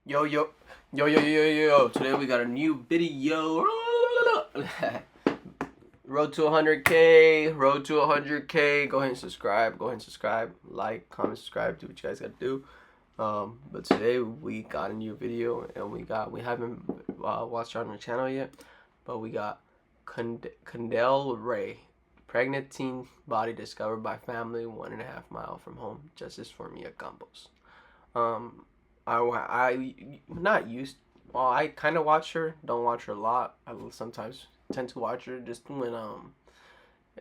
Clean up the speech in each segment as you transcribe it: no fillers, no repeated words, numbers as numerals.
Yo, yo, yo, yo, yo, yo, yo. Today we got a new video. Road to 100K. Road to 100K. Go ahead and subscribe. Like, comment, subscribe. Do what you guys got to do. But today we got a new video, and we haven't watched it on our channel yet, but we got Kendall Ray, pregnant teen body discovered by family 1.5 miles from home. Justice for Mia Campos. I not used. Well, I kind of watch her. Don't watch her a lot. I sometimes tend to watch her just when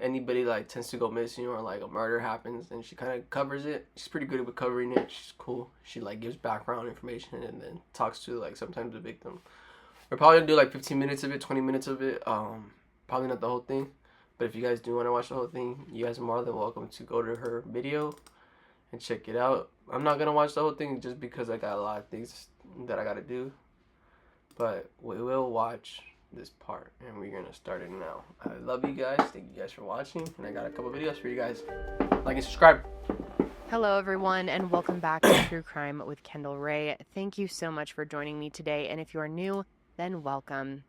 anybody like tends to go missing or like a murder happens, and she kind of covers it. She's pretty good with covering it. She's cool. She like gives background information and then talks to like sometimes the victim. We're probably gonna do like 15 minutes of it, 20 minutes of it. Probably not the whole thing, but if you guys do want to watch the whole thing, you guys are more than welcome to go to her video and check it out. I'm not gonna watch the whole thing just because I got a lot of things that I gotta do, but we will watch this part, and we're gonna start it now. I love you guys. Thank you guys for watching, and I got a couple videos for you guys. Like and subscribe. Hello everyone, and welcome back to True Crime with Kendall Ray. Thank you so much for joining me today, and if you are new, then welcome.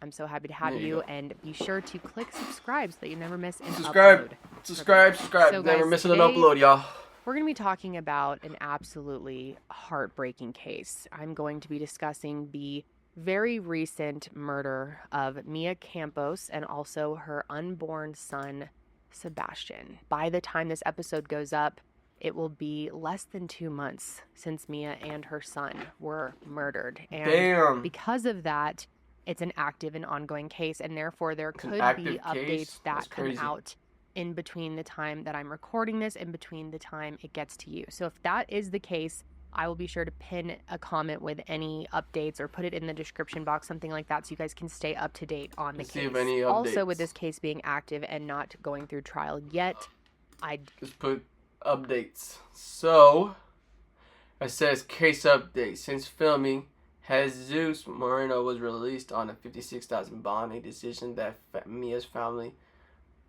I'm so happy to have you, and be sure to click subscribe so that you never miss an upload. Subscribe. So Never guys, miss an today, upload, y'all. We're going to be talking about an absolutely heartbreaking case. I'm going to be discussing the very recent murder of Mia Campos and also her unborn son, Sebastian. By the time this episode goes up, it will be less than 2 months since Mia and her son were murdered. And because of that, it's an active and ongoing case, and therefore there could be updates that come out in between the time that I'm recording this and between the time it gets to you. So if that is the case, I will be sure to pin a comment with any updates or put it in the description box, something like that, so you guys can stay up to date on the case. Also, with this case being active and not going through trial yet, I just put updates. So it says case update. Since filming, Jesus Moreno was released on a $56,000 bond, a decision that Mia's family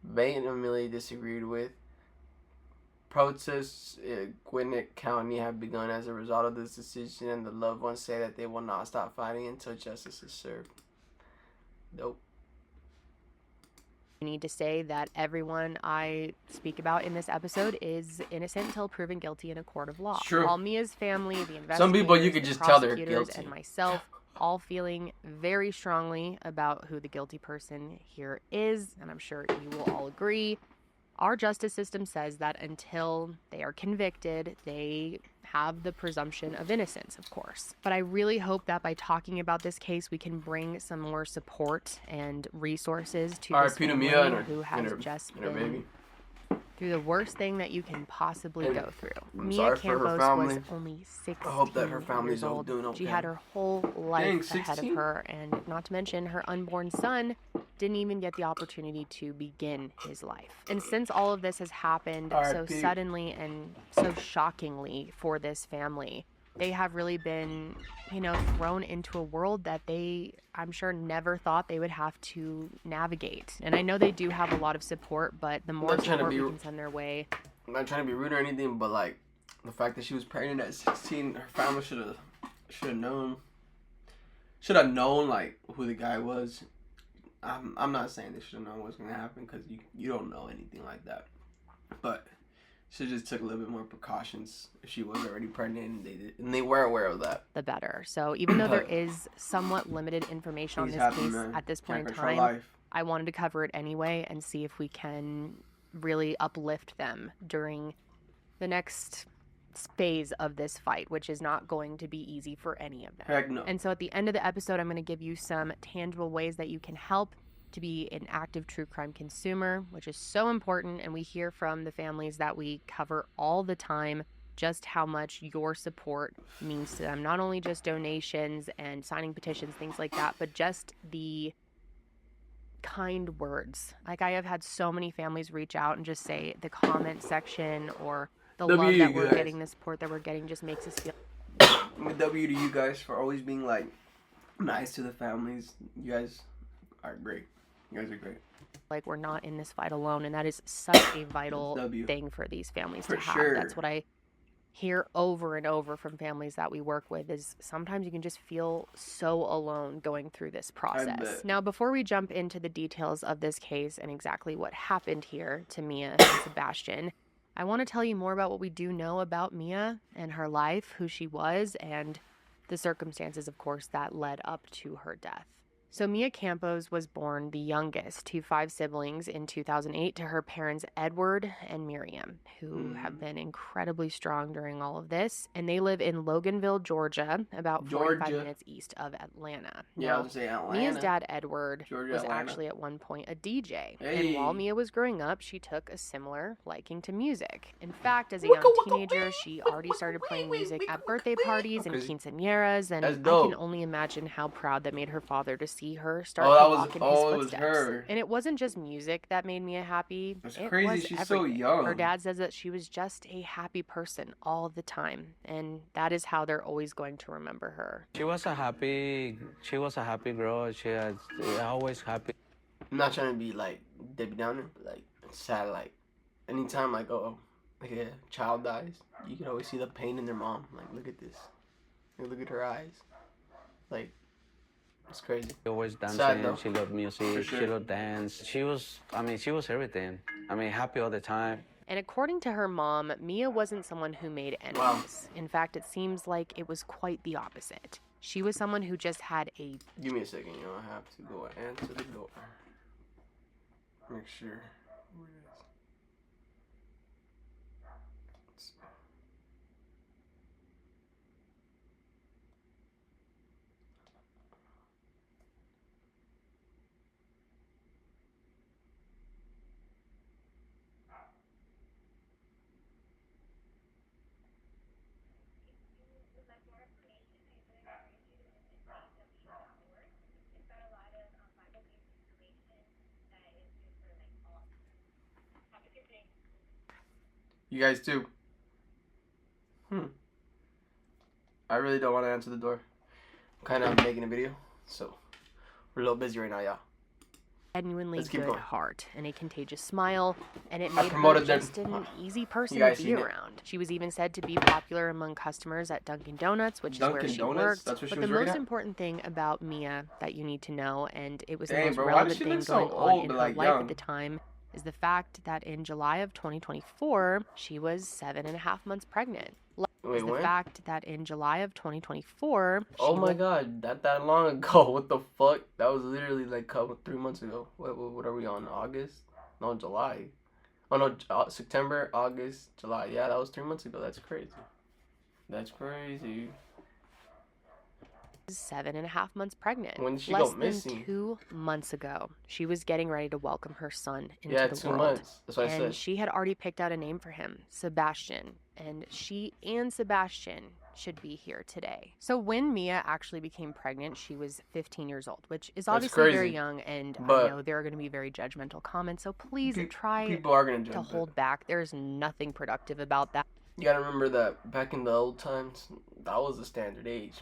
vehemently disagreed with. Protests in Gwinnett County have begun as a result of this decision, and the loved ones say that they will not stop fighting until justice is served. Nope. I need to say that everyone I speak about in this episode is innocent until proven guilty in a court of law. True. All Mia's family, the investigators, some people you could just tell they're guilty, and myself, all feeling very strongly about who the guilty person here is, and I'm sure you will all agree. Our justice system says that until they are convicted, they have the presumption of innocence, of course. But I really hope that by talking about this case, we can bring some more support and resources to this family who has just been through the worst thing that you can possibly go through. Mia Campos was only 16 I hope that her family's years old. doing okay. She had her whole life ahead of her, and not to mention her unborn son didn't even get the opportunity to begin his life. And since all of this has happened so suddenly and so shockingly for this family, they have really been, thrown into a world that they, I'm sure, never thought they would have to navigate. And I know they do have a lot of support, but the more support we can send their way. I'm not trying to be rude or anything, but like the fact that she was pregnant at 16, her family should have known like who the guy was. I'm not saying they should have known what's gonna happen, because you don't know anything like that, but she just took a little bit more precautions if she was already pregnant and they were aware of that. The better. So even though there is somewhat limited information on this case at this point in time, I wanted to cover it anyway and see if we can really uplift them during the next phase of this fight, which is not going to be easy for any of them. Heck no. And so at the end of the episode, I'm going to give you some tangible ways that you can help to be an active true crime consumer, which is so important. And we hear from the families that we cover all the time just how much your support means to them. Not only just donations and signing petitions, things like that, but just the kind words. Like, I have had so many families reach out and just say the comment section or the love that we're getting, the support that we're getting, just makes us feel. W to you guys for always being like nice to the families. You guys are great. You guys are great. Like, we're not in this fight alone, and that is such a vital thing for these families to have. That's what I hear over and over from families that we work with is sometimes you can just feel so alone going through this process. Now, before we jump into the details of this case and exactly what happened here to Mia and Sebastian, I want to tell you more about what we do know about Mia and her life, who she was, and the circumstances, of course, that led up to her death. So Mia Campos was born the youngest to 5 siblings in 2008 to her parents Edward and Miriam, who have been incredibly strong during all of this. And they live in Loganville, Georgia, about 45 minutes east of Atlanta. Yeah, I was gonna say Atlanta. Mia's dad, Edward, was actually at one point a DJ. And while Mia was growing up, she took a similar liking to music. In fact, as a young teenager, she already started playing music at birthday parties and quinceañeras, and I can only imagine how proud that made her father to see her start to walk in his footsteps. And it wasn't just music that made Mia happy. That's crazy. She's so young. Her dad says that she was just a happy person all the time, and that is how they're always going to remember her. She was a happy girl. She was always happy. I'm not trying to be like Debbie Downer, but like sad. Like anytime like like a child dies, you can always see the pain in their mom. Like look at this, like, look at her eyes, like. It's crazy. She always dancing. Sad, she loved music. Sure. She loved dance. She was everything. Happy all the time. And according to her mom, Mia wasn't someone who made enemies. Wow. In fact, it seems like it was quite the opposite. She was someone who just had a... Give me a second, I have to go answer the door. Make sure. Who it is. You guys too. I really don't want to answer the door. I'm kind of making a video, so we're a little busy right now, y'all. Genuinely good heart and a contagious smile, and it made her just an easy person to be around. She was even said to be popular among customers at Dunkin' Donuts, which is where she worked. But the most important thing about Mia that you need to know, and it was the most relevant thing going on in her life at the time, is the fact that in July of 2024, she was 7.5 months pregnant. Wait, the fact that in July of 2024... Oh my god, that long ago. What the fuck? That was literally like 3 months ago. What are we on? August? No, July. Oh no, September, August, July. Yeah, that was 3 months ago. That's crazy. That's crazy. 7.5 months pregnant. When did she Less go missing? than 2 months ago. She was getting ready to welcome her son into the 2 world. months. That's what I said. And she had already picked out a name for him, Sebastian. And she and Sebastian should be here today. So when Mia actually became pregnant, she was 15 years old, which is obviously very young, and I know there are going to be very judgmental comments, so please try to hold back. There's nothing productive about that. You gotta remember that back in the old times, that was the standard age.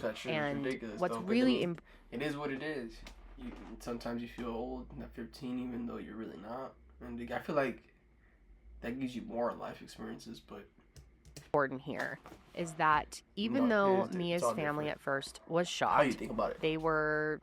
That shit is ridiculous. What's really it is what it is. Sometimes you feel old at 15, even though you're really not. And I feel like that gives you more life experiences, but important here is that even though Mia's family at first was shocked, how you think about it? They were,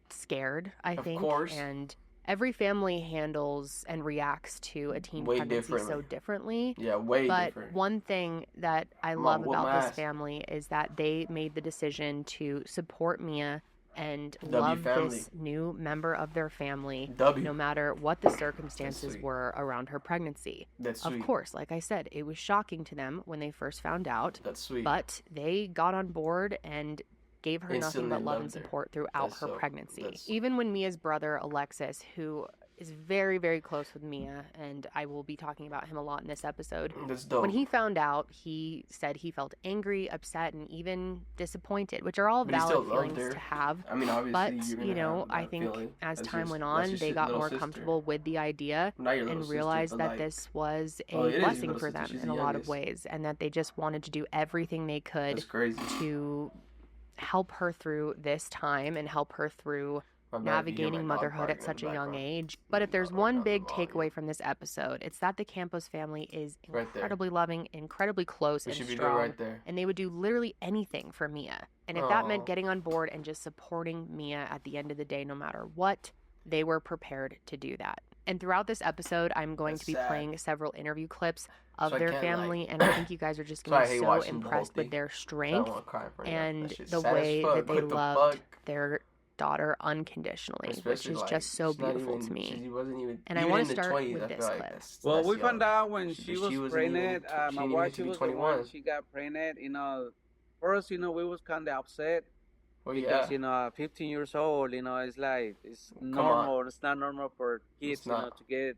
scared, I think. Of course. And every family handles and reacts to a teen pregnancy so differently. Yeah, way different. But one thing that I love about this family is that they made the decision to support Mia and love this new member of their family, no matter what the circumstances were around her pregnancy. That's sweet. Of course, like I said, it was shocking to them when they first found out. That's sweet. But they got on board and gave her nothing but love and support throughout her pregnancy. Even when Mia's brother, Alexis, who is very, very close with Mia, and I will be talking about him a lot in this episode. That's dope. When he found out, he said he felt angry, upset, and even disappointed, which are all valid feelings to have. I mean, obviously, but, I think as time went on, they got more comfortable with the idea and realized that this was a blessing for them in a lot of ways, and that they just wanted to do everything they could to help her through this time and help her through My bad if you hear navigating my dog motherhood barking at in such the a young background. age. But if there's Not working one on the big volume. takeaway from this episode, it's that the Campos family is Right there. incredibly loving, incredibly close, We and should be good strong, right there. and they would do literally anything for Mia. And if that meant Aw. getting on board and just supporting Mia at the end of the day, no matter what, they were prepared to do that. And throughout this episode, I'm going That's to be sad. playing several interview clips of So I their can't, family, like- and I think you guys are just So going I to be hate so watching the whole impressed with thing. their I don't strength want to cry for you. and That shit's the sad as way fuck. that they What the loved fuck? their daughter unconditionally, which Especially, is like, just so she's not beautiful even- to me. She wasn't even. And I even wanna in the start 20s, with I this feel like clip. Well, that's we young. found out when But she she was wasn't pregnant. even- My she didn't wife, even she be was the one. 21. She got pregnant. First, we was kind of upset Well, because yeah. 15 years old. It's like it's Come on. normal. It's not normal for kids, It's not. to get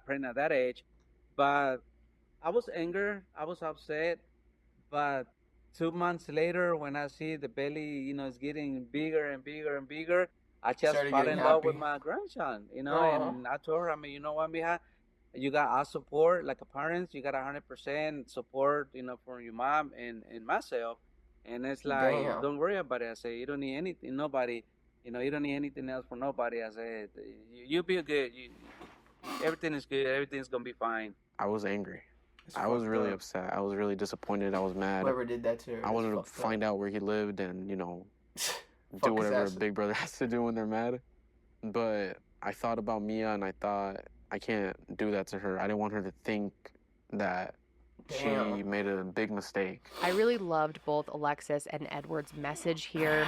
pregnant at that age. But I was angry. I was upset. But 2 months later, when I see the belly, is getting bigger and bigger and bigger, I just Started fell getting in love happy. with my grandson, Aw. and I told her, you know what, mija, you got our support, like a parents, you got 100% support, from your mom and myself. And it's like, Damn. don't worry about it. I say, you don't need anything, nobody, you don't need anything else from nobody. I said, you be good. Everything is good. Everything's going to be fine. I was angry. It's I was fucked really up. upset. I was really disappointed. I was mad. Whoever did that to her. I wanted to find out where he lived and, do Fuck his whatever a ass. big brother has to do when they're mad. But I thought about Mia and I thought, I can't do that to her. I didn't want her to think that she Damn. made a big mistake. I really loved both Alexis and Edward's message here.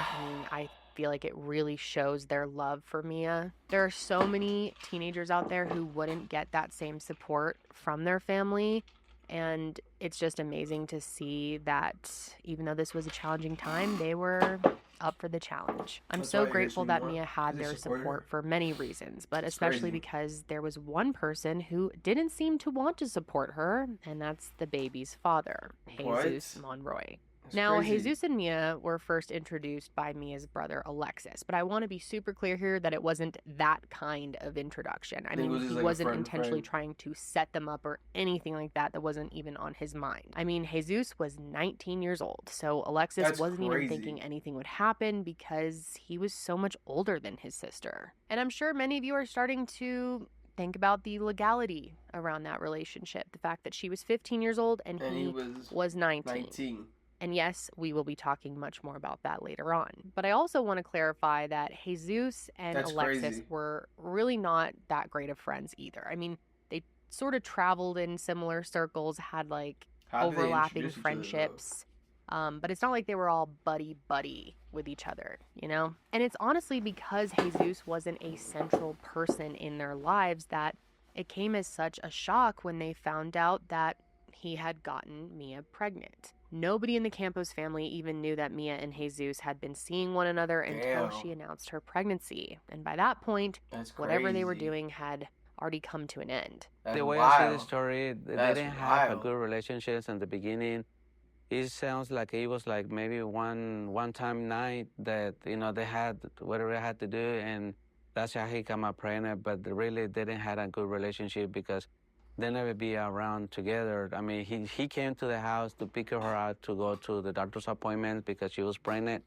I feel like it really shows their love for Mia. There are so many teenagers out there who wouldn't get that same support from their family. And it's just amazing to see that even though this was a challenging time, they were up for the challenge. I'm That's so why it grateful hits me that more, Mia had 'cause they their support her. support for many reasons, but It's especially crazy. because there was one person who didn't seem to want to support her, and that's the baby's father, Jesus What? Monroy. That's Now, crazy. Jesus and Mia were first introduced by Mia's brother, Alexis, but I want to be super clear here that it wasn't that kind of introduction. I think it mean, was just he like a wasn't friend intentionally friend. trying to set them up or anything like that. That wasn't even on his mind. I mean, Jesus was 19 years old, so Alexis That's wasn't even crazy. thinking anything would happen because he was so much older than his sister. And I'm sure many of you are starting to think about the legality around that relationship. The fact that she was 15 years old and And he was 19. 19. And yes, we will be talking much more about that later on. But I also want to clarify that Jesus and That's Alexis crazy. were really not that great of friends either. I mean, they sort of traveled in similar circles, had like How did they overlapping introduce each other, though? friendships. But it's not like they were all buddy-buddy with each other, you know? And it's honestly because Jesus wasn't a central person in their lives that it came as such a shock when they found out that he had gotten Mia pregnant. Nobody in the Campos family even knew that Mia and Jesus had been seeing one another until Damn. she announced her pregnancy. And by that point, That's whatever they were crazy. doing had already come to an end. That's The way I see the wild. story, they That's didn't have a wild. good relationships in the beginning. It sounds like it was like maybe one time night that they had whatever they had to do, and that's how he got pregnant. But they really didn't have a good relationship because they never be around together. I mean, he came to the house to pick her out to go to the doctor's appointment because she was pregnant,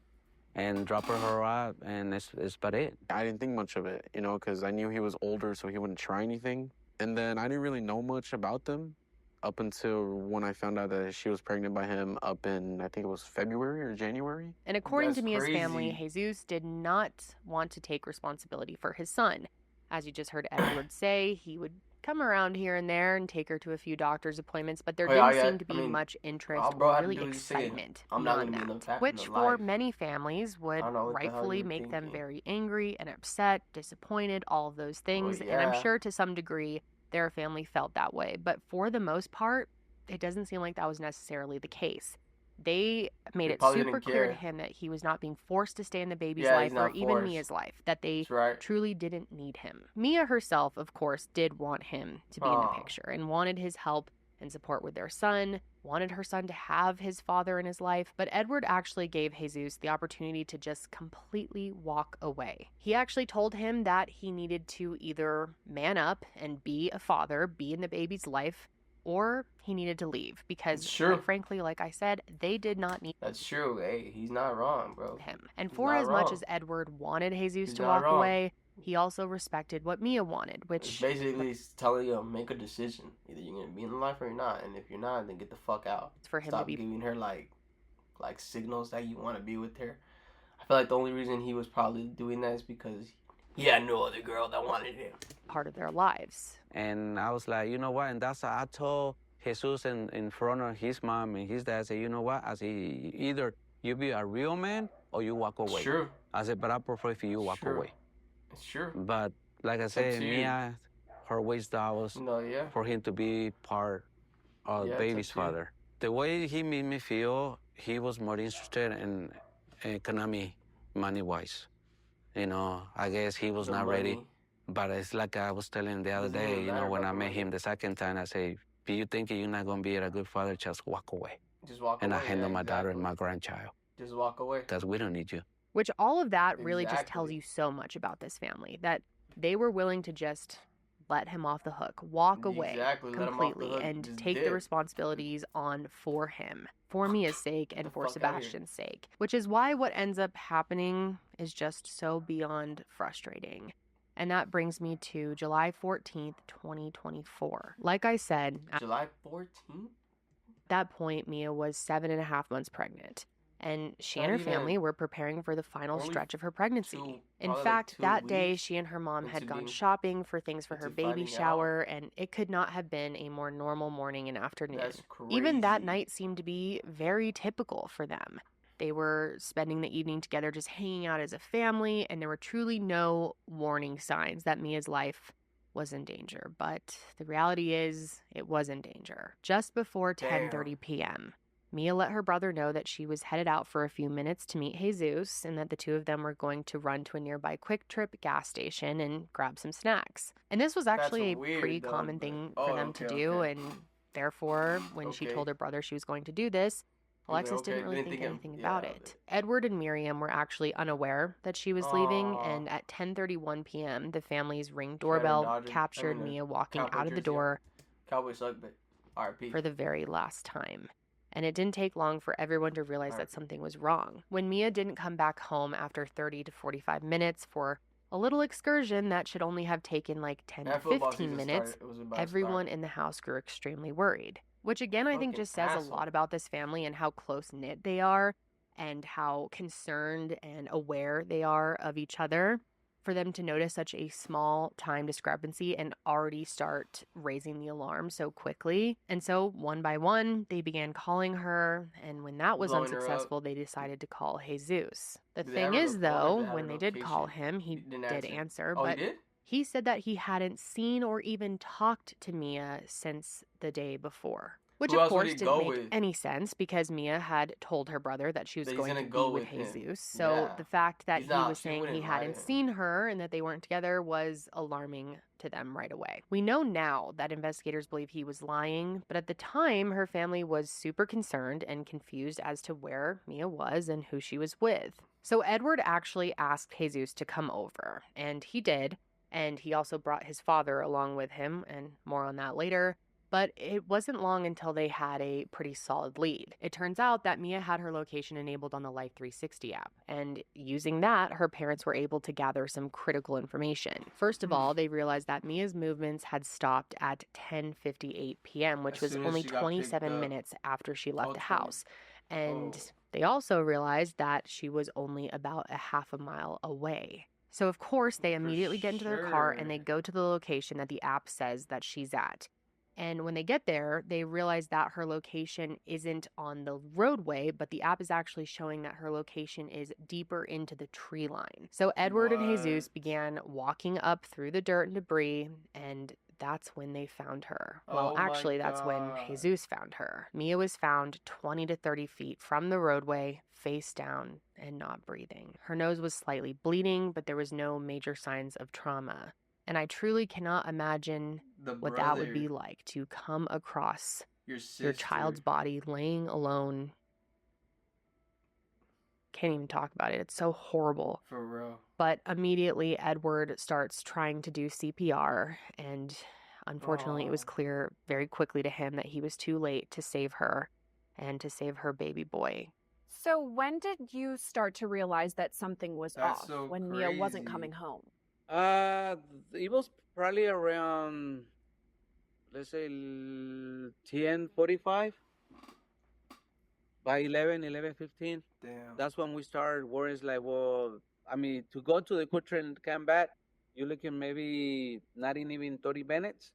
and drop her out, and it's about it. I didn't think much of it, because I knew he was older, so he wouldn't try anything. And then I didn't really know much about them up until when I found out that she was pregnant by him up in, I think it was February or January. And according to That's Mia's family, crazy. Jesus did not want to take responsibility for his son. As you just heard Edward say, he would come around here and there and take her to a few doctor's appointments, but there Oh, yeah, didn't yeah. seem to be I mean, much interest all bro or had to really do is say, excitement I'm not beyond gonna be in that, the which in the for life. many families would I don't know what the hell you rightfully were make them thinking. very angry and upset, disappointed, all of those things. Well, And I'm yeah. sure to some degree their family felt that way. But for the most part, it doesn't seem like that was necessarily the case. They made They it probably super didn't clear to care. him that he was not being forced to stay in the baby's Yeah, life he's or not even forced. Mia's life, that they That's right. truly didn't need him. Mia herself, of course, did want him to be in the Aw. picture and wanted his help and support with their son, wanted her son to have his father in his life, but Edward actually gave Jesus the opportunity to just completely walk away. He actually told him that he needed to either man up and be a father, be in the baby's life, or he needed to leave because, It's quite true. frankly, like I said, they did not need That's true. Hey, he's not wrong, bro. him. And He's for not as much wrong. as Edward wanted Jesus He's to not walk wrong. away, he also respected what Mia wanted, It's which basically telling you make a decision. Either you're gonna be in life or you're not. And if you're not, then get the fuck out. for him to Stop be giving her like signals that you want to be with her. I feel like the only reason he was probably doing that is because he had no other girl that wanted him. part of their lives. And I was like, you know what? And that's I told Jesus in front of his mom and his dad, I said, you know what? I said, either you be a real man or you walk away. Sure. I said, but I prefer if you walk away. Sure. But like I said, Mia, her wisdom was for him to be part of baby's father. The way he made me feel, he was more interested in economy, money-wise. You know, I guess he was not ready. But it's like I was telling him the other day, you know, when I met him the second time, I say, if you think you're not going to be a good father, just walk away. Just walk away. And I handle my daughter and my grandchild. Just walk away. Because we don't need you. Which all of that really just tells you so much about this family, that they were willing to just let him off the hook, walk away completely, and take the responsibilities on for him, for Mia's sake and for Sebastian's sake. Which is why what ends up happening is just so beyond frustrating. And that brings me to July 14th, 2024. Like I said, July 14th? At that point, Mia was 7.5 months pregnant. And she and her family were preparing for the final stretch of her pregnancy. In fact, that day, she and her mom had gone shopping for things for her baby shower, and it could not have been a more normal morning and afternoon. Even that night seemed to be very typical for them. They were spending the evening together just hanging out as a family, and there were truly no warning signs that Mia's life was in danger. But the reality is, it was in danger. Just before 10:30 p.m., Mia let her brother know that she was headed out for a few minutes to meet Jesus and that the two of them were going to run to a nearby Quick Trip gas station and grab some snacks. And this was actually a pretty common thing for them to do, and therefore, when she told her brother she was going to do this, Alexis didn't really think anything about it. Edward and Miriam were actually unable that she was leaving, and at 10:31 p.m., the family's Ring doorbell captured Mia walking out of the door Cowboys suck, but R.I.P. for the very last time. And it didn't take long for everyone to realize that something was wrong. When Mia didn't come back home after 30 to 45 minutes for a little excursion that should only have taken like 10 to 15 minutes, everyone in the house grew extremely worried. Which again, I think just says a lot about this family and how close-knit they are and how concerned and aware they are of each other. For them to notice such a small time discrepancy and already start raising the alarm so quickly. And so one by one, they began calling her. And when that was unsuccessful, they decided to call Jesus. The thing is, though, when they did call him, he did answer. But he said that he hadn't seen or even talked to Mia since the day before. Which, of course, didn't make any sense because Mia had told her brother that she was going to be with Jesus. So the fact that he was saying he hadn't seen her and that they weren't together was alarming to them right away. We know now that investigators believe he was lying, but at the time, her family was super concerned and confused as to where Mia was and who she was with. So Edward actually asked Jesus to come over, and he did. And he also brought his father along with him, and more on that later. But it wasn't long until they had a pretty solid lead. It turns out that Mia had her location enabled on the Life 360 app, and using that, her parents were able to gather some critical information. First of all, they realized that Mia's movements had stopped at 10:58 p.m., which was only 27 minutes after she left the house. And they also realized that she was only about a half a mile away. So of course, they immediately get into their car and they go to the location that the app says that she's at. And when they get there, they realize that her location isn't on the roadway, but the app is actually showing that her location is deeper into the tree line. So Edward and Jesus began walking up through the dirt and debris, and that's when they found her. Well, actually, that's when Jesus found her. Mia was found 20 to 30 feet from the roadway, face down and not breathing. Her nose was slightly bleeding, but there was no major signs of trauma. And I truly cannot imagine what that would be like to come across your child's body laying alone. Can't even talk about it. It's so horrible. For real. But immediately Edward starts trying to do CPR, and Unfortunately, it was clear very quickly to him that he was too late to save her and to save her baby boy. So when did you start to realize that something was That's off so when Mia wasn't crazy. coming home? It was probably around, let's say, 10:45 by 11:15. Damn. That's when we started worrying. Like, well, I mean, to go to the country and come back, you're looking maybe not in even 30 minutes.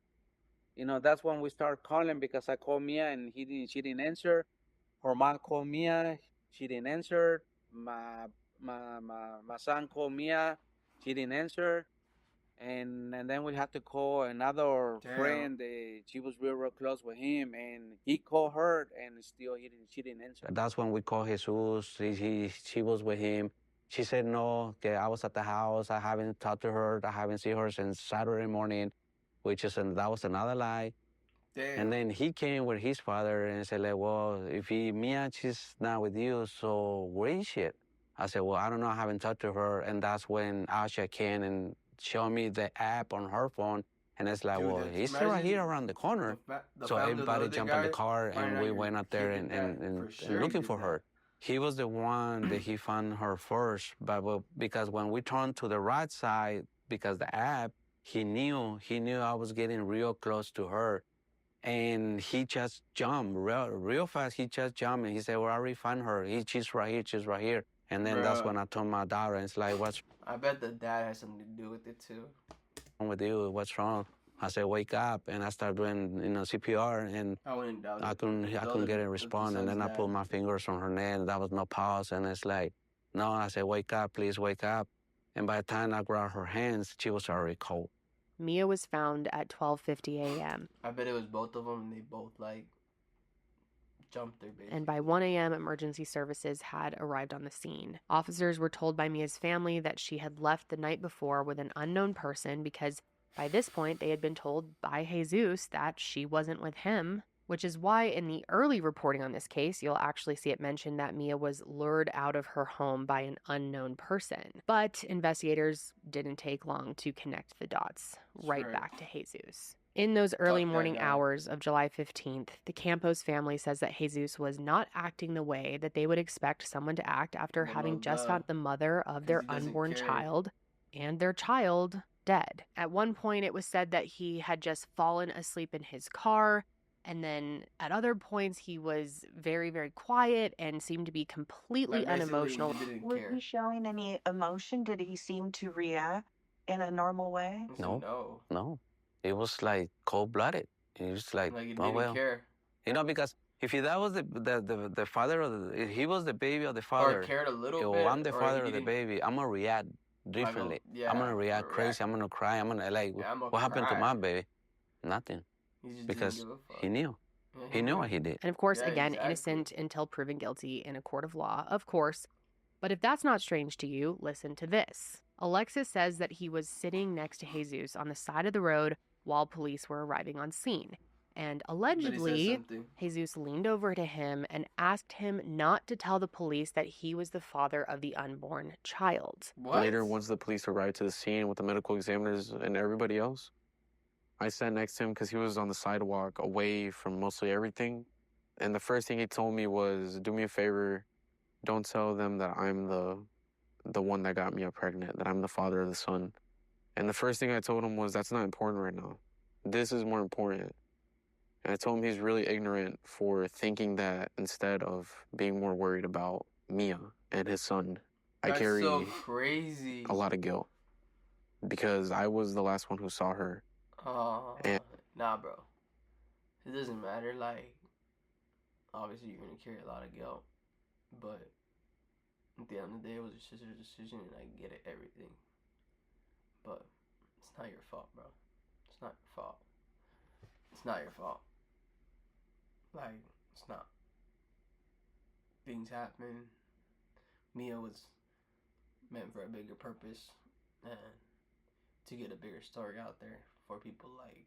That's when we start calling because I called Mia and she didn't answer. Her mom called Mia, she didn't answer. My son called Mia, she didn't answer. And then we had to call another Damn. friend. She was real close with him, and he called her, and still she didn't answer. That's when we called Jesus. She was with him. She said no. Okay, I was at the house. I haven't talked to her. I haven't seen her since Saturday morning, that was another lie. Damn. And then he came with his father and said, like, well, if Mia, she's not with you, so where is she? I said, well, I don't know. I haven't talked to her. And that's when Asha came and showed me the app on her phone. And it's like, Dude, well, he's right here around the corner. So everybody jumped in the car and we went out there and looking for her. He was the one that he found her first, but because when we turned to the right side, because the app, he knew I was getting real close to her. And he just jumped real fast. He just jumped and he said, well, I already found her. She's right here. And then that's when I told my daughter, and it's like, what's I bet the dad has something to do with it too. wrong with you? What's wrong? I said, wake up. And I started doing, CPR, and I wouldn't doubt it. I couldn't get a response. And then I put my fingers on her neck, and there was no pulse. And it's like, no, I said, wake up, please wake up. And by the time I grabbed her hands, she was already cold. Mia was found at 12:50 a.m. I bet it was both of them, and they both jumped their baby. And by 1 a.m., emergency services had arrived on the scene. Officers were told by Mia's family that she had left the night before with an unknown person because by this point they had been told by Jesus that she wasn't with him, which is why in the early reporting on this case, you'll actually see it mentioned that Mia was lured out of her home by an unknown person. But investigators didn't take long to connect the dots right back to Jesus. In those early morning hours of July 15th, the Campos family says that Jesus was not acting the way that they would expect someone to act after having just found the mother of their unborn child and their child dead. At one point, it was said that he had just fallen asleep in his car. And then at other points, he was very, very quiet and seemed to be completely unemotional. Was he showing any emotion? Did he seem to react in a normal way? No. It was like cold-blooded. He was like he oh, didn't well. care. Because if that was the father if he was the baby of the father, or cared a little bit, I'm the father of the baby, I'm going to react differently. I'm going to react crazy. I'm going to cry. I'm going to what happened to my baby? Nothing. Because he knew. He knew what he did. And of course, again, innocent until proven guilty in a court of law, of course. But if that's not strange to you, listen to this. Alexis says that he was sitting next to Jesus on the side of the road while police were arriving on scene. And allegedly, Jesus leaned over to him and asked him not to tell the police that he was the father of the unborn child. What? Later, once the police arrived to the scene with the medical examiners and everybody else, I sat next to him because he was on the sidewalk away from mostly everything. And the first thing he told me was, do me a favor, don't tell them that I'm the one that got Mia pregnant, that I'm the father of the son. And the first thing I told him was, that's not important right now. This is more important. And I told him he's really ignorant for thinking that instead of being more worried about Mia and his son, I carry so crazy. a lot of guilt because I was the last one who saw her. Nah, bro. It doesn't matter. Obviously, you're gonna carry a lot of guilt, but at the end of the day, it was just a decision, and I get it, everything. But it's not your fault, bro. It's not your fault. It's not your fault. It's not. Things happen. Mia was meant for a bigger purpose, and to get a bigger story out there for people like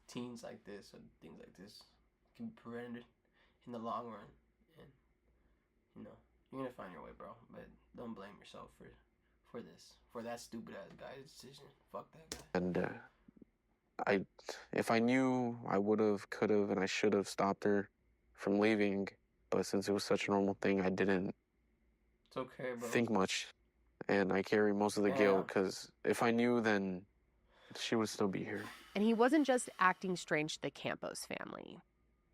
teens like this or things like this can be prevented in the long run. And you're gonna find your way, bro. But don't blame yourself for that stupid ass guy's decision. Fuck that guy. And if I knew, I would have, could have, and I should have stopped her from leaving. But since it was such a normal thing, I didn't It's okay, bro. think much. And I carry most of the guilt because if I knew, then she would still be here. And he wasn't just acting strange to the Campos family.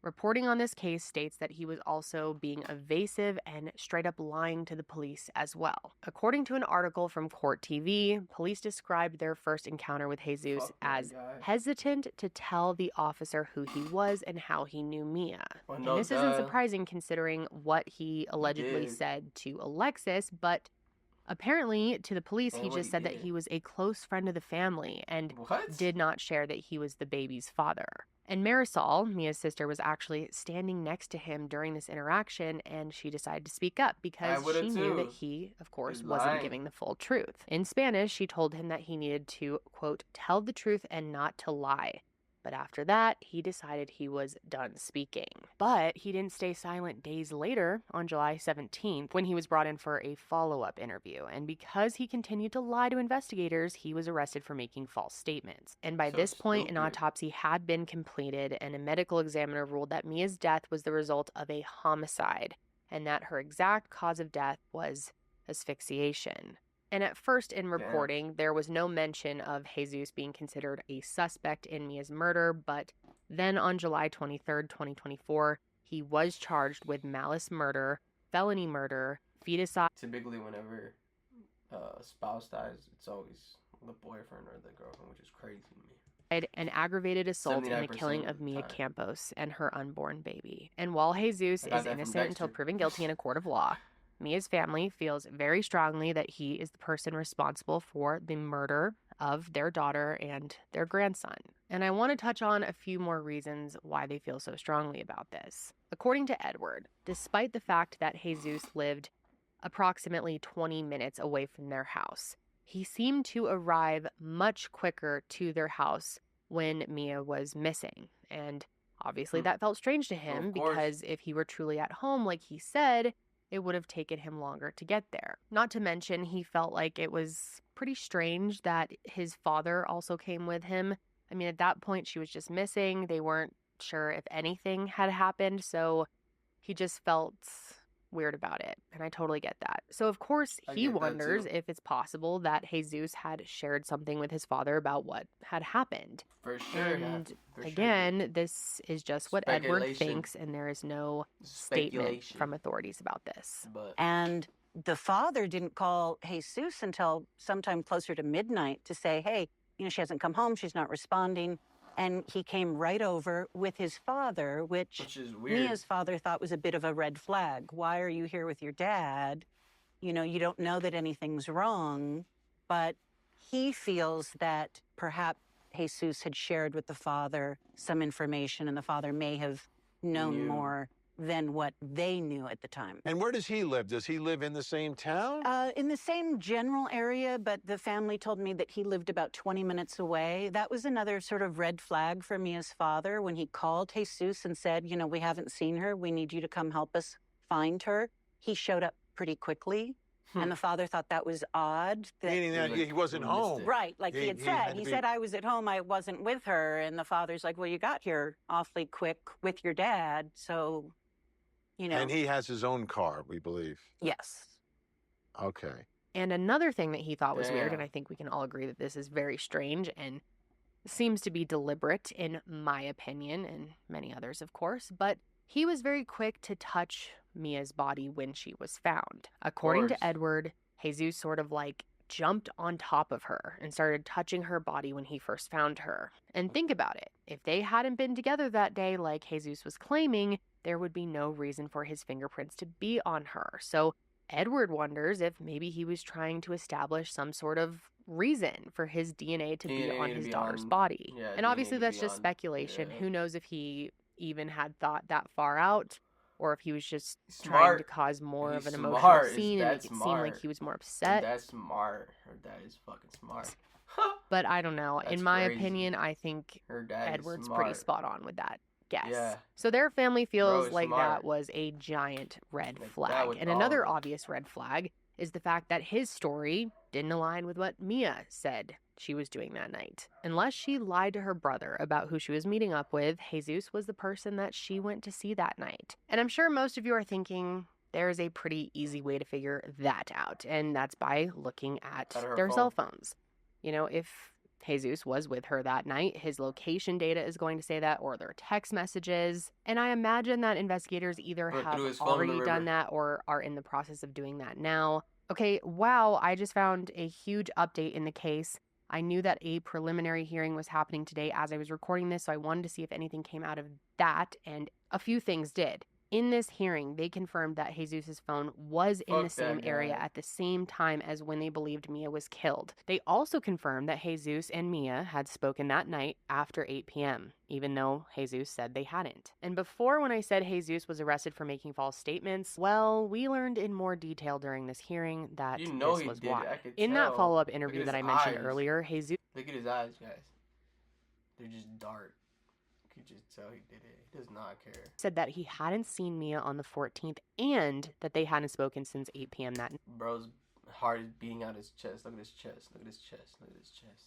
Reporting on this case states that he was also being evasive and straight up lying to the police as well. According to an article from Court TV, police described their first encounter with Jesus as hesitant to tell the officer who he was and how he knew Mia. And this isn't surprising considering what he allegedly said to Alexis, but apparently to the police he just said that he was a close friend of the family and did not share that he was the baby's father. And Marisol, Mia's sister, was actually standing next to him during this interaction, and she decided to speak up because she knew that he, of course, wasn't giving the full truth. In Spanish, she told him that he needed to, quote, tell the truth and not to lie. But after that, he decided he was done speaking. But he didn't stay silent days later, on July 17th, when he was brought in for a follow-up interview. And because he continued to lie to investigators, he was arrested for making false statements. And by this point, an autopsy had been completed, and a medical examiner ruled that Mia's death was the result of a homicide, and that her exact cause of death was asphyxiation. And at first in reporting, there was no mention of Jesus being considered a suspect in Mia's murder, but then on July 23rd, 2024, he was charged with malice murder, felony murder, feticide. Typically, whenever a spouse dies, it's always the boyfriend or the girlfriend, which is crazy to me. An aggravated assault in the killing of Mia Campos and her unborn baby. And while Jesus is innocent until proven guilty in a court of law, Mia's family feels very strongly that he is the person responsible for the murder of their daughter and their grandson. And I want to touch on a few more reasons why they feel so strongly about this. According to Edward, despite the fact that Jesus lived approximately 20 minutes away from their house, he seemed to arrive much quicker to their house when Mia was missing. And obviously that felt strange to him because if he were truly at home, like he said, it would have taken him longer to get there. Not to mention, he felt like it was pretty strange that his father also came with him. I mean, at that point, she was just missing. They weren't sure if anything had happened, so he just felt weird about it, and I totally get that. So, of course, he wonders if it's possible that Jesus had shared something with his father about what had happened. For sure. And again, this is just what Edward thinks, and there is no statement from authorities about this. And the father didn't call Jesus until sometime closer to midnight to say, hey, she hasn't come home, she's not responding. And he came right over with his father, which is weird. Mia's father thought was a bit of a red flag. Why are you here with your dad? You don't know that anything's wrong. But he feels that perhaps Jesus had shared with the father some information, and the father may have known more than what they knew at the time. And where does he live? Does he live in the same town? In the same general area, but the family told me that he lived about 20 minutes away. That was another sort of red flag for Mia's father when he called Jesus and said, we haven't seen her. We need you to come help us find her. He showed up pretty quickly. And the father thought that was odd. Meaning that he wasn't home. Right, like he had said. He said, I was at home, I wasn't with her. And the father's like, well, you got here awfully quick with your dad, so... And he has his own car, we believe. Yes. Okay. And another thing that he thought was weird, and I think we can all agree that this is very strange and seems to be deliberate in my opinion, and many others, of course, but he was very quick to touch Mia's body when she was found. According to Edward, Jesus sort of jumped on top of her and started touching her body when he first found her. And think about it. If they hadn't been together that day like Jesus was claiming, there would be no reason for his fingerprints to be on her. So Edward wonders if maybe he was trying to establish some sort of reason for his DNA to be on his daughter's body. And obviously that's just speculation. Who knows if he even had thought that far out, or if he was just trying to cause more of an emotional scene and make it seem like he was more upset. That's smart. Her dad is fucking smart. But I don't know. In my opinion, I think Edward's pretty spot on with that guess. Yeah. So their family feels like that was a giant red flag. And another obvious red flag is the fact that his story didn't align with what Mia said she was doing that night. Unless she lied to her brother about who she was meeting up with, Jesus was the person that she went to see that night. And I'm sure most of you are thinking, there's a pretty easy way to figure that out, and that's by looking at their cell phones. You know, if Jesus was with her that night, his location data is going to say that, or their text messages. And I imagine that investigators either have already done that or are in the process of doing that now. Okay, wow, I just found a huge update in the case. I knew that a preliminary hearing was happening today as I was recording this, so I wanted to see if anything came out of that, and a few things did. In this hearing, they confirmed that Jesus' phone was in the same area at the same time as when they believed Mia was killed. They also confirmed that Jesus and Mia had spoken that night after 8 p.m., even though Jesus said they hadn't. And before, when I said Jesus was arrested for making false statements, well, we learned in more detail during this hearing that this was why. In that follow-up interview that I mentioned earlier, Jesus... Look at his eyes, guys. They're just dark. You could just tell he did it. He does not care. Said that he hadn't seen Mia on the 14th and that they hadn't spoken since 8 p.m. that night. Bro's heart is beating out his chest. Look at his chest. Look at his chest. Look at his chest.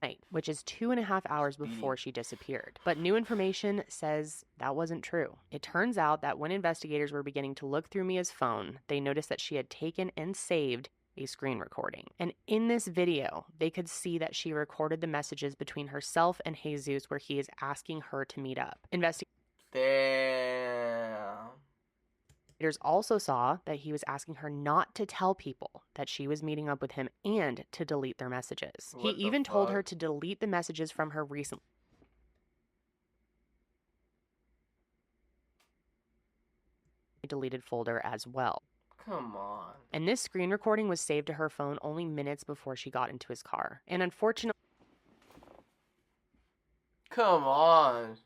Night, which is 2.5 hours before she disappeared. But new information says that wasn't true. It turns out that when investigators were beginning to look through Mia's phone, they noticed that she had taken and saved a screen recording. And in this video, they could see that she recorded the messages between herself and Jesus where he is asking her to meet up. Damn. Investigators also saw that he was asking her not to tell people that she was meeting up with him and to delete their messages. He even told her to delete the messages from her recent deleted folder as well. Come on. And this screen recording was saved to her phone only minutes before she got into his car. And unfortunately... Come on.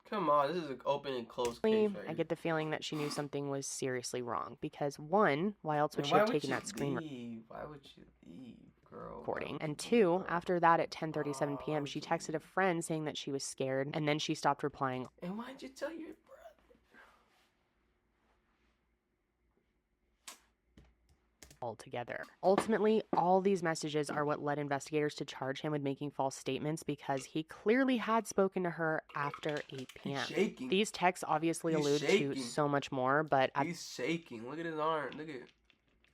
Come on. This is an open and closed case, right? I get the feeling that she knew something was seriously wrong. Because one, why else would she have taken that screen Why would you leave, girl? Recording? And two, after that at 10:37 p.m., she texted a friend saying that she was scared. And then she stopped replying. And why'd you tell your brother? Altogether. Ultimately, all these messages are what led investigators to charge him with making false statements because he clearly had spoken to her after 8 p.m. These texts obviously allude to so much more, but he's shaking. Look at his arm. Look at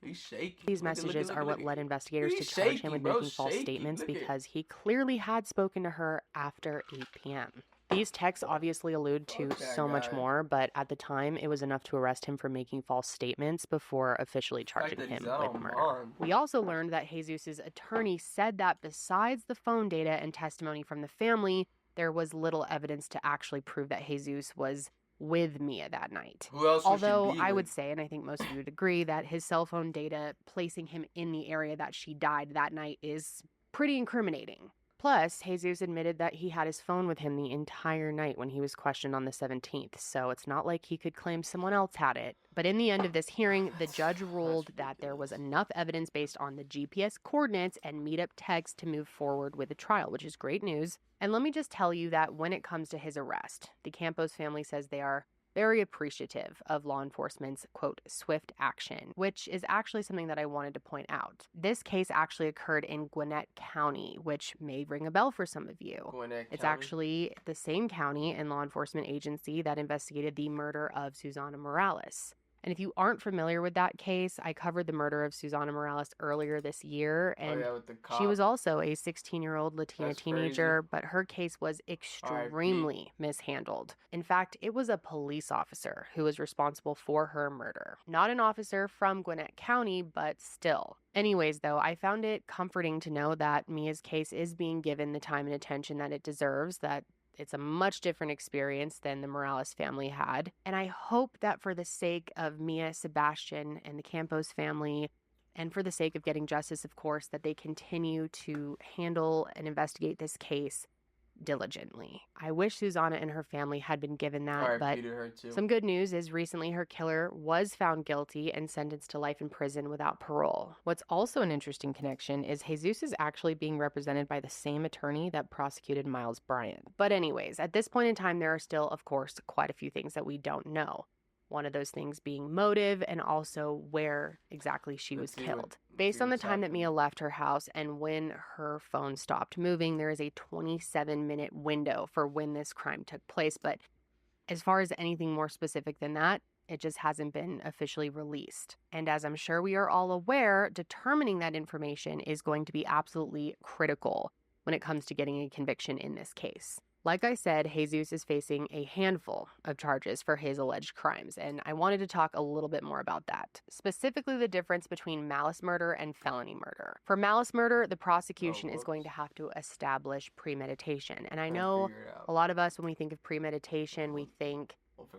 he's shaking. These messages are what led investigators to charge him with making false statements because he clearly had spoken to her after 8 p.m. These texts obviously allude to so much more, but at the time, it was enough to arrest him for making false statements before officially charging him with murder. We also learned that Jesus' attorney said that besides the phone data and testimony from the family, there was little evidence to actually prove that Jesus was with Mia that night. Who else Although I would say, and I think most of you would agree, that his cell phone data placing him in the area that she died that night is pretty incriminating. Plus, Jesus admitted that he had his phone with him the entire night when he was questioned on the 17th, so it's not like he could claim someone else had it. But in the end of this hearing, the judge ruled that there was enough evidence based on the GPS coordinates and meetup text to move forward with the trial, which is great news. And let me just tell you that when it comes to his arrest, the Campos family says they are very appreciative of law enforcement's, quote, swift action, which is actually something that I wanted to point out. This case actually occurred in Gwinnett County, which may ring a bell for some of you. It's actually the same county and law enforcement agency that investigated the murder of Susana Morales. And if you aren't familiar with that case, I covered the murder of Susana Morales earlier this year, and she was also a 16-year-old Latina teenager, but her case was extremely mishandled. In fact, it was a police officer who was responsible for her murder. Not an officer from Gwinnett County, but still. Anyways, though, I found it comforting to know that Mia's case is being given the time and attention that it deserves, that it's a much different experience than the Morales family had. And I hope that for the sake of Mia, Sebastian, and the Campos family, and for the sake of getting justice, of course, that they continue to handle and investigate this case diligently. I wish Susana and her family had been given that, but some good news is recently her killer was found guilty and sentenced to life in prison without parole. What's also an interesting connection is Jesus is actually being represented by the same attorney that prosecuted Miles Bryant. But anyways, at this point in time, there are still, of course, quite a few things that we don't know. One of those things being motive and also where exactly she was killed. Based on the time that Mia left her house and when her phone stopped moving, there is a 27-minute window for when this crime took place. But as far as anything more specific than that, it just hasn't been officially released. And as I'm sure we are all aware, determining that information is going to be absolutely critical when it comes to getting a conviction in this case. Like I said, Jesus is facing a handful of charges for his alleged crimes, and I wanted to talk a little bit more about that, specifically the difference between malice murder and felony murder. For malice murder, the prosecution is going to have to establish premeditation, and I know a lot of us, when we think of premeditation, we think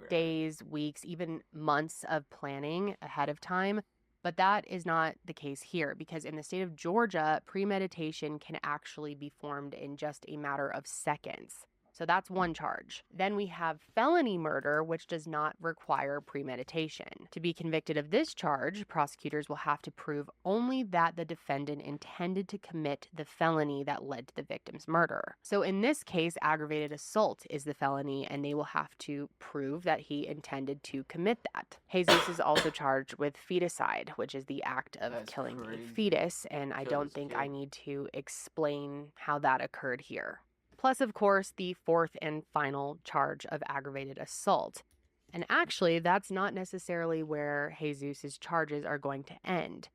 days, weeks, even months of planning ahead of time. But that is not the case here, because in the state of Georgia, premeditation can actually be formed in just a matter of seconds. So that's one charge. Then we have felony murder, which does not require premeditation. To be convicted of this charge, prosecutors will have to prove only that the defendant intended to commit the felony that led to the victim's murder. So in this case, aggravated assault is the felony, and they will have to prove that he intended to commit that. Jesus is also charged with feticide, which is the act of killing a fetus, and I don't think I need to explain how that occurred here. Plus, of course, the fourth and final charge of aggravated assault. And actually, that's not necessarily where Jesus' charges are going to end.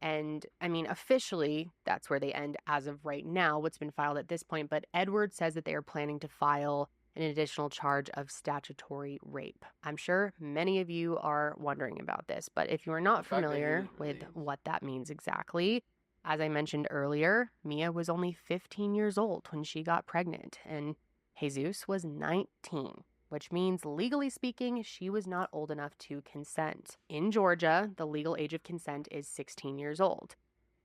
And I mean, officially, that's where they end as of right now, what's been filed at this point. But Edward says that they are planning to file an additional charge of statutory rape. I'm sure many of you are wondering about this, but if you are not familiar with what that means exactly, as I mentioned earlier, Mia was only 15 years old when she got pregnant, and Jesus was 19, which means, legally speaking, she was not old enough to consent. In Georgia, the legal age of consent is 16 years old.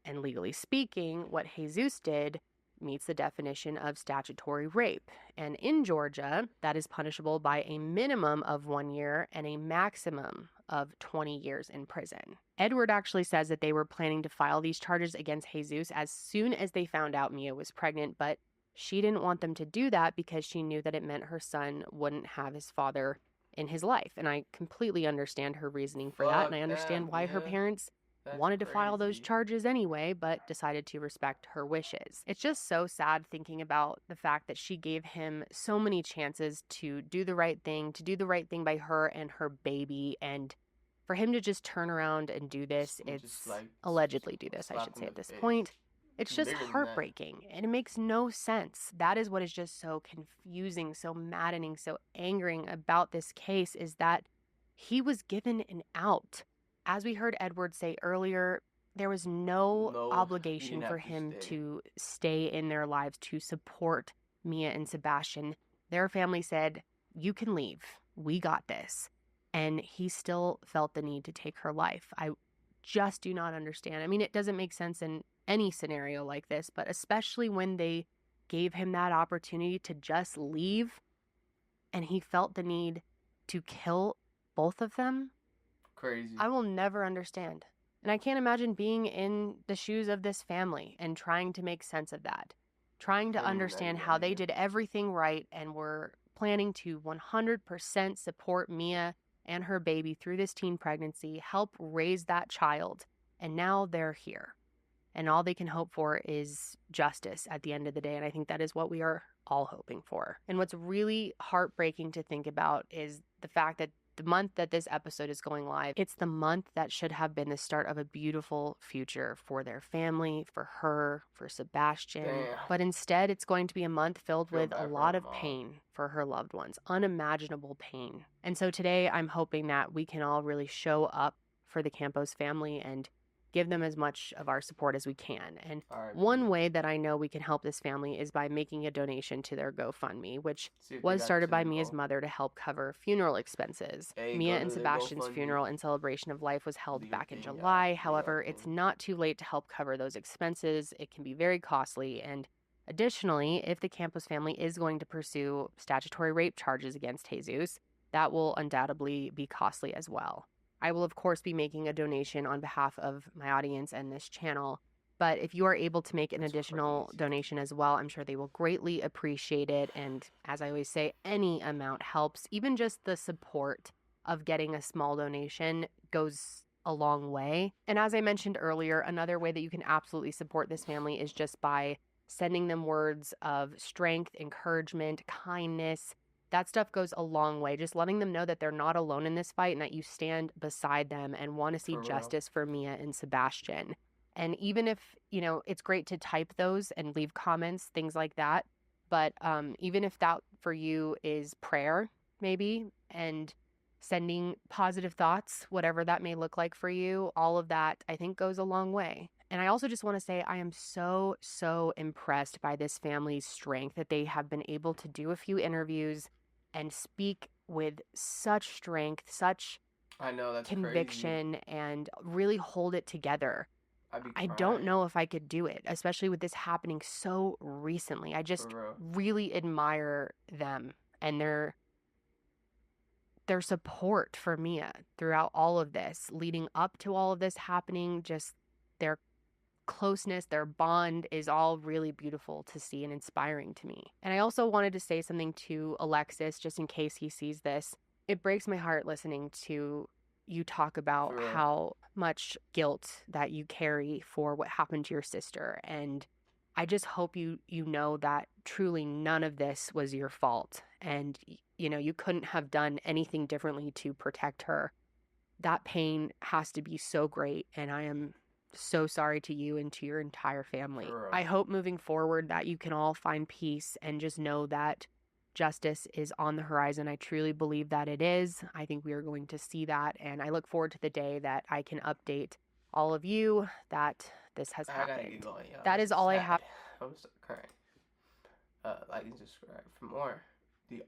And legally speaking, what Jesus did meets the definition of statutory rape. And in Georgia, that is punishable by a minimum of 1 year and a maximum of 20 years in prison. Edward actually says that they were planning to file these charges against Jesus as soon as they found out Mia was pregnant, but she didn't want them to do that because she knew that it meant her son wouldn't have his father in his life. And I completely understand her reasoning for that, and I understand why her parents wanted to file those charges anyway, but decided to respect her wishes. It's just so sad thinking about the fact that she gave him so many chances to do the right thing by her and her baby, and for him to just turn around and do this, allegedly do this, I should say at this point. It's just heartbreaking, and it makes no sense. That is what is just so confusing, so maddening, so angering about this case, is that he was given an out. As we heard Edward say earlier, there was no obligation for him to stay in their lives to support Mia and Sebastian. Their family said, "You can leave. We got this." And he still felt the need to take her life. I just do not understand. I mean, it doesn't make sense in any scenario like this, but especially when they gave him that opportunity to just leave and he felt the need to kill both of them. Crazy. I will never understand. And I can't imagine being in the shoes of this family and trying to make sense of that. Trying to understand how they did everything right and were planning to 100% support Mia and her baby through this teen pregnancy, help raise that child. And now they're here. And all they can hope for is justice at the end of the day. And I think that is what we are all hoping for. And what's really heartbreaking to think about is the fact that the month that this episode is going live, it's the month that should have been the start of a beautiful future for their family, for her, for Sebastian. Damn. But instead, it's going to be a month filled with a lot of pain for her loved ones, unimaginable pain. And so today, I'm hoping that we can all really show up for the Campos family and give them as much of our support as we can. And one way that I know we can help this family is by making a donation to their GoFundMe, which was started by Mia's mother to help cover funeral expenses. Mia and Sebastian's funeral and celebration of life was held back in July. However, it's not too late to help cover those expenses. It can be very costly. And additionally, if the Campos family is going to pursue statutory rape charges against Jesus, that will undoubtedly be costly as well. I will, of course, be making a donation on behalf of my audience and this channel. But if you are able to make an additional donation as well, I'm sure they will greatly appreciate it. And as I always say, any amount helps. Even just the support of getting a small donation goes a long way. And as I mentioned earlier, another way that you can absolutely support this family is just by sending them words of strength, encouragement, kindness. That stuff goes a long way. Just letting them know that they're not alone in this fight and that you stand beside them and want to see justice for Mia and Sebastian. And even if, it's great to type those and leave comments, things like that. But even if that for you is prayer, maybe, and sending positive thoughts, whatever that may look like for you, all of that I think goes a long way. And I also just want to say I am so, so impressed by this family's strength that they have been able to do a few interviews and speak with such strength, such conviction, and really hold it together. I don't know if I could do it, especially with this happening so recently. I just really admire them and their support for Mia throughout all of this, leading up to all of this happening. Just their closeness, their bond is all really beautiful to see and inspiring to me. And I also wanted to say something to Alexis, just in case he sees this. It breaks my heart listening to you talk about how much guilt that you carry for what happened to your sister. And I just hope you know that truly none of this was your fault. And, you couldn't have done anything differently to protect her. That pain has to be so great. And I am so sorry to you and to your entire family. I hope moving forward that you can all find peace and just know that justice is on the horizon. I truly believe that it is. I think we are going to see that. And I look forward to the day that I can update all of you that this has happened. That is all I have. I'm so crying. Like and subscribe for more. The